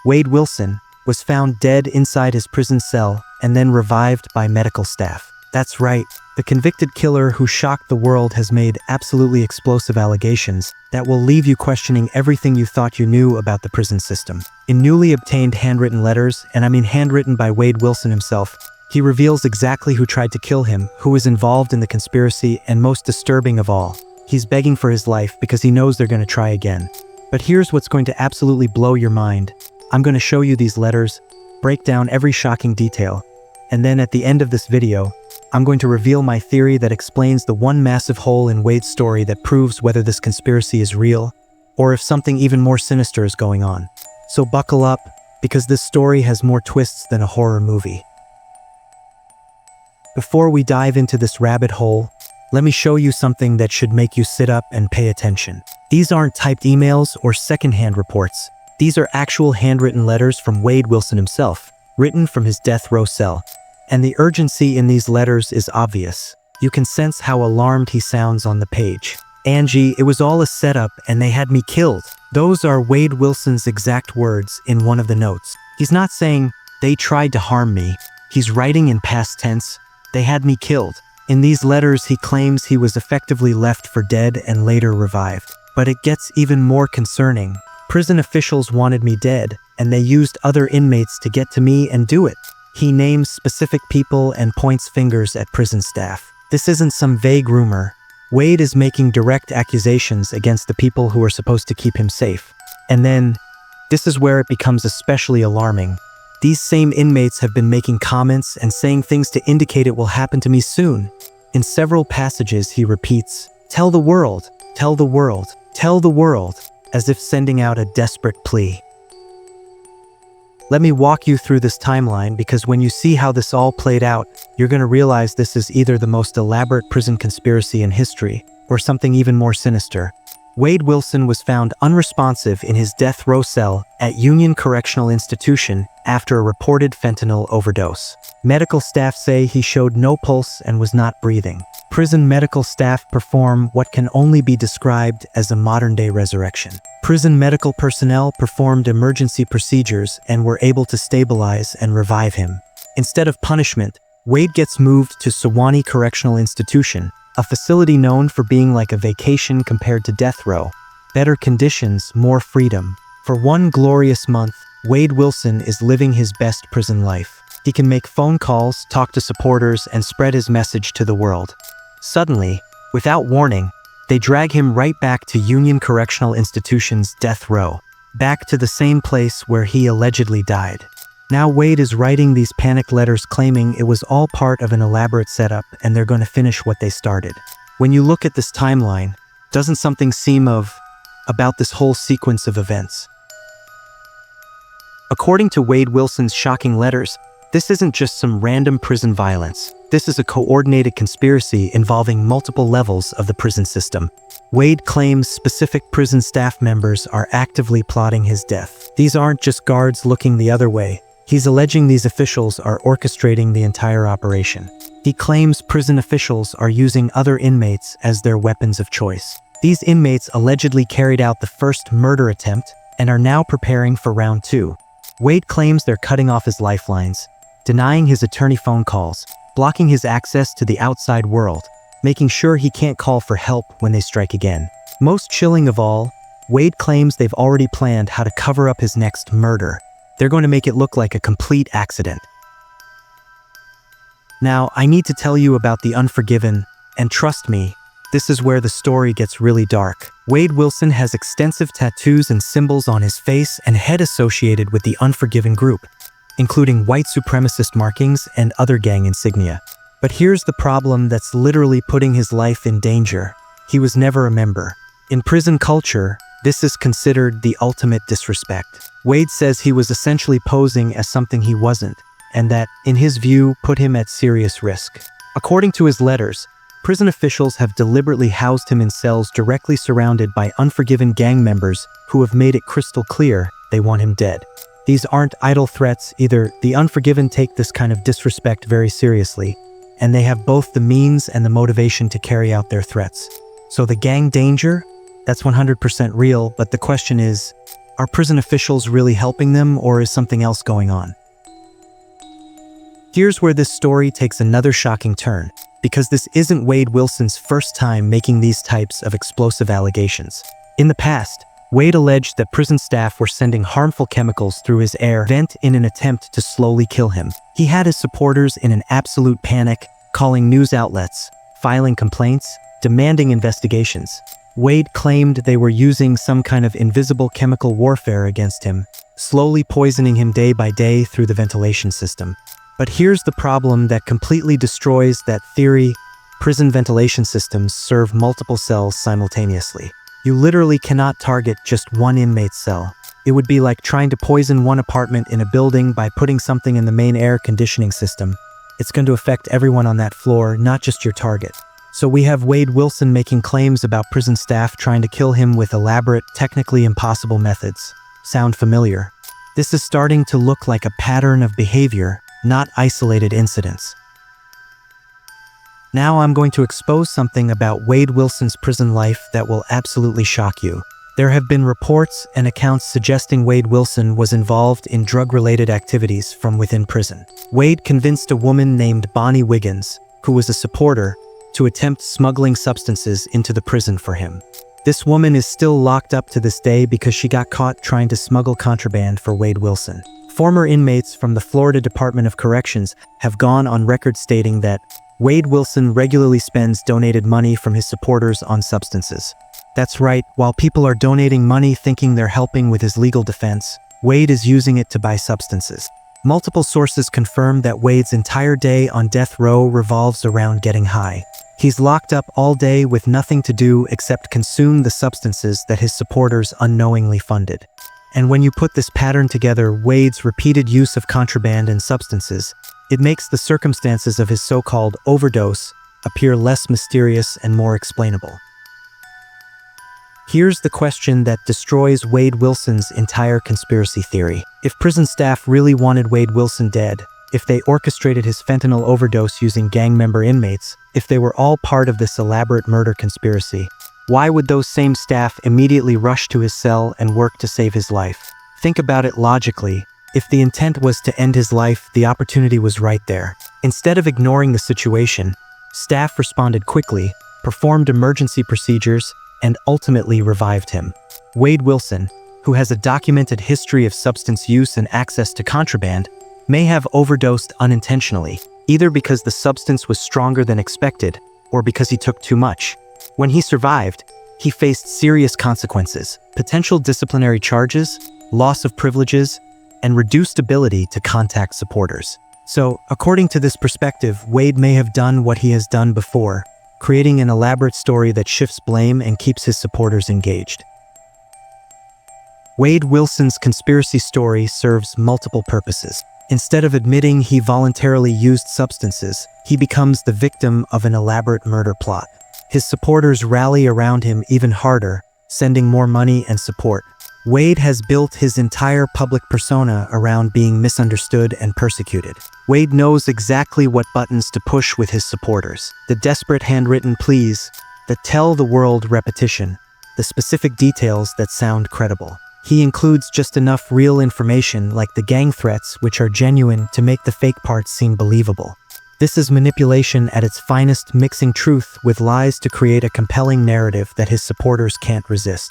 Wade Wilson, was found dead inside his prison cell and then revived by medical staff. That's right, the convicted killer who shocked the world has made absolutely explosive allegations that will leave you questioning everything you thought you knew about the prison system. In newly obtained handwritten letters, and I mean handwritten by Wade Wilson himself, he reveals exactly who tried to kill him, who was involved in the conspiracy, and most disturbing of all, he's begging for his life because he knows they're going to try again. But here's what's going to absolutely blow your mind. I'm going to show you these letters, break down every shocking detail, and then at the end of this video, I'm going to reveal my theory that explains the one massive hole in Wade's story that proves whether this conspiracy is real, or if something even more sinister is going on. So buckle up, because this story has more twists than a horror movie. Before we dive into this rabbit hole, let me show you something that should make you sit up and pay attention. These aren't typed emails or secondhand reports. These are actual handwritten letters from Wade Wilson himself, written from his death row cell. And the urgency in these letters is obvious. You can sense how alarmed he sounds on the page. Angie, it was all a setup and they had me killed. Those are Wade Wilson's exact words in one of the notes. He's not saying, they tried to harm me. He's writing in past tense, they had me killed. In these letters, he claims he was effectively left for dead and later revived. But it gets even more concerning. Prison officials wanted me dead, and they used other inmates to get to me and do it. He names specific people and points fingers at prison staff. This isn't some vague rumor. Wade is making direct accusations against the people who are supposed to keep him safe. And then, this is where it becomes especially alarming. These same inmates have been making comments and saying things to indicate it will happen to me soon. In several passages, he repeats, "Tell the world, tell the world, tell the world," as if sending out a desperate plea. Let me walk you through this timeline because when you see how this all played out, you're going to realize this is either the most elaborate prison conspiracy in history or something even more sinister. Wade Wilson was found unresponsive in his death row cell at Union Correctional Institution after a reported fentanyl overdose. Medical staff say he showed no pulse and was not breathing. Prison medical staff perform what can only be described as a modern-day resurrection. Prison medical personnel performed emergency procedures and were able to stabilize and revive him. Instead of punishment, Wade gets moved to Sewanee Correctional Institution, a facility known for being like a vacation compared to death row. Better conditions, more freedom. For one glorious month, Wade Wilson is living his best prison life. He can make phone calls, talk to supporters, and spread his message to the world. Suddenly, without warning, they drag him right back to Union Correctional Institution's death row, back to the same place where he allegedly died. Now Wade is writing these panic letters claiming it was all part of an elaborate setup and they're going to finish what they started. When you look at this timeline, doesn't something seem about this whole sequence of events? According to Wade Wilson's shocking letters, this isn't just some random prison violence. This is a coordinated conspiracy involving multiple levels of the prison system. Wade claims specific prison staff members are actively plotting his death. These aren't just guards looking the other way. He's alleging these officials are orchestrating the entire operation. He claims prison officials are using other inmates as their weapons of choice. These inmates allegedly carried out the first murder attempt and are now preparing for round 2. Wade claims they're cutting off his lifelines, denying his attorney phone calls, blocking his access to the outside world, making sure he can't call for help when they strike again. Most chilling of all, Wade claims they've already planned how to cover up his next murder. They're going to make it look like a complete accident. Now, I need to tell you about the Unforgiven, and trust me, this is where the story gets really dark. Wade Wilson has extensive tattoos and symbols on his face and head associated with the Unforgiven group, including white supremacist markings and other gang insignia. But here's the problem that's literally putting his life in danger. He was never a member. In prison culture, this is considered the ultimate disrespect. Wade says he was essentially posing as something he wasn't, and that, in his view, put him at serious risk. According to his letters, prison officials have deliberately housed him in cells directly surrounded by Unforgiven gang members who have made it crystal clear they want him dead. These aren't idle threats either. The Unforgiven take this kind of disrespect very seriously, and they have both the means and the motivation to carry out their threats. So the gang danger? That's 100% real, but the question is, Are prison officials really helping them, or is something else going on? Here's where this story takes another shocking turn, because this isn't Wade Wilson's first time making these types of explosive allegations. In the past, Wade alleged that prison staff were sending harmful chemicals through his air vent in an attempt to slowly kill him. He had his supporters in an absolute panic, calling news outlets, filing complaints, demanding investigations. Wade claimed they were using some kind of invisible chemical warfare against him, slowly poisoning him day by day through the ventilation system. But here's the problem that completely destroys that theory: prison ventilation systems serve multiple cells simultaneously. You literally cannot target just one inmate's cell. It would be like trying to poison one apartment in a building by putting something in the main air conditioning system. It's going to affect everyone on that floor, not just your target. So we have Wade Wilson making claims about prison staff trying to kill him with elaborate, technically impossible methods. Sound familiar? This is starting to look like a pattern of behavior, not isolated incidents. Now I'm going to expose something about Wade Wilson's prison life that will absolutely shock you. There have been reports and accounts suggesting Wade Wilson was involved in drug-related activities from within prison. Wade convinced a woman named Bonnie Wiggins, who was a supporter, to attempt smuggling substances into the prison for him. This woman is still locked up to this day because she got caught trying to smuggle contraband for Wade Wilson. Former inmates from the Florida Department of Corrections have gone on record stating that Wade Wilson regularly spends donated money from his supporters on substances. That's right, while people are donating money thinking they're helping with his legal defense, Wade is using it to buy substances. Multiple sources confirm that Wade's entire day on death row revolves around getting high. He's locked up all day with nothing to do except consume the substances that his supporters unknowingly funded. And when you put this pattern together, Wade's repeated use of contraband and substances, it makes the circumstances of his so-called overdose appear less mysterious and more explainable. Here's the question that destroys Wade Wilson's entire conspiracy theory. If prison staff really wanted Wade Wilson dead, if they orchestrated his fentanyl overdose using gang member inmates, if they were all part of this elaborate murder conspiracy, why would those same staff immediately rush to his cell and work to save his life? Think about it logically. If the intent was to end his life, the opportunity was right there. Instead of ignoring the situation, staff responded quickly, performed emergency procedures, and ultimately revived him. Wade Wilson, who has a documented history of substance use and access to contraband, may have overdosed unintentionally, either because the substance was stronger than expected or because he took too much. When he survived, he faced serious consequences: potential disciplinary charges, loss of privileges, and reduced ability to contact supporters. So, according to this perspective, Wade may have done what he has done before, creating an elaborate story that shifts blame and keeps his supporters engaged. Wade Wilson's conspiracy story serves multiple purposes. Instead of admitting he voluntarily used substances, he becomes the victim of an elaborate murder plot. His supporters rally around him even harder, sending more money and support. Wade has built his entire public persona around being misunderstood and persecuted. Wade knows exactly what buttons to push with his supporters. The desperate handwritten pleas, the tell the world repetition, the specific details that sound credible. He includes just enough real information like the gang threats, which are genuine, to make the fake parts seem believable. This is manipulation at its finest, mixing truth with lies to create a compelling narrative that his supporters can't resist.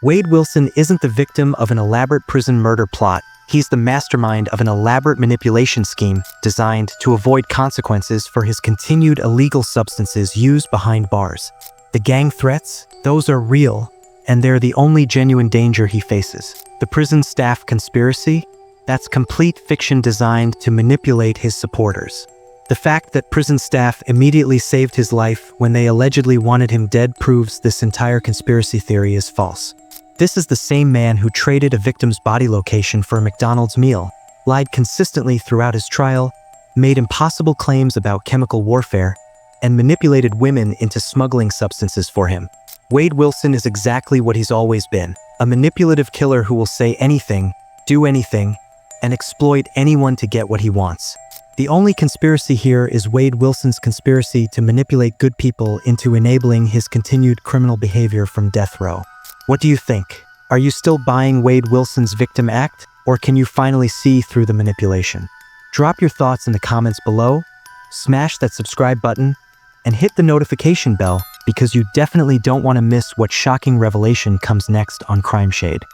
Wade Wilson isn't the victim of an elaborate prison murder plot. He's the mastermind of an elaborate manipulation scheme designed to avoid consequences for his continued illegal substances used behind bars. The gang threats? Those are real, and they're the only genuine danger he faces. The prison staff conspiracy? That's complete fiction designed to manipulate his supporters. The fact that prison staff immediately saved his life when they allegedly wanted him dead proves this entire conspiracy theory is false. This is the same man who traded a victim's body location for a McDonald's meal, lied consistently throughout his trial, made impossible claims about chemical warfare, and manipulated women into smuggling substances for him. Wade Wilson is exactly what he's always been: a manipulative killer who will say anything, do anything, and exploit anyone to get what he wants. The only conspiracy here is Wade Wilson's conspiracy to manipulate good people into enabling his continued criminal behavior from death row. What do you think? Are you still buying Wade Wilson's victim act, or can you finally see through the manipulation? Drop your thoughts in the comments below, smash that subscribe button, and hit the notification bell because you definitely don't want to miss what shocking revelation comes next on Crime Shade.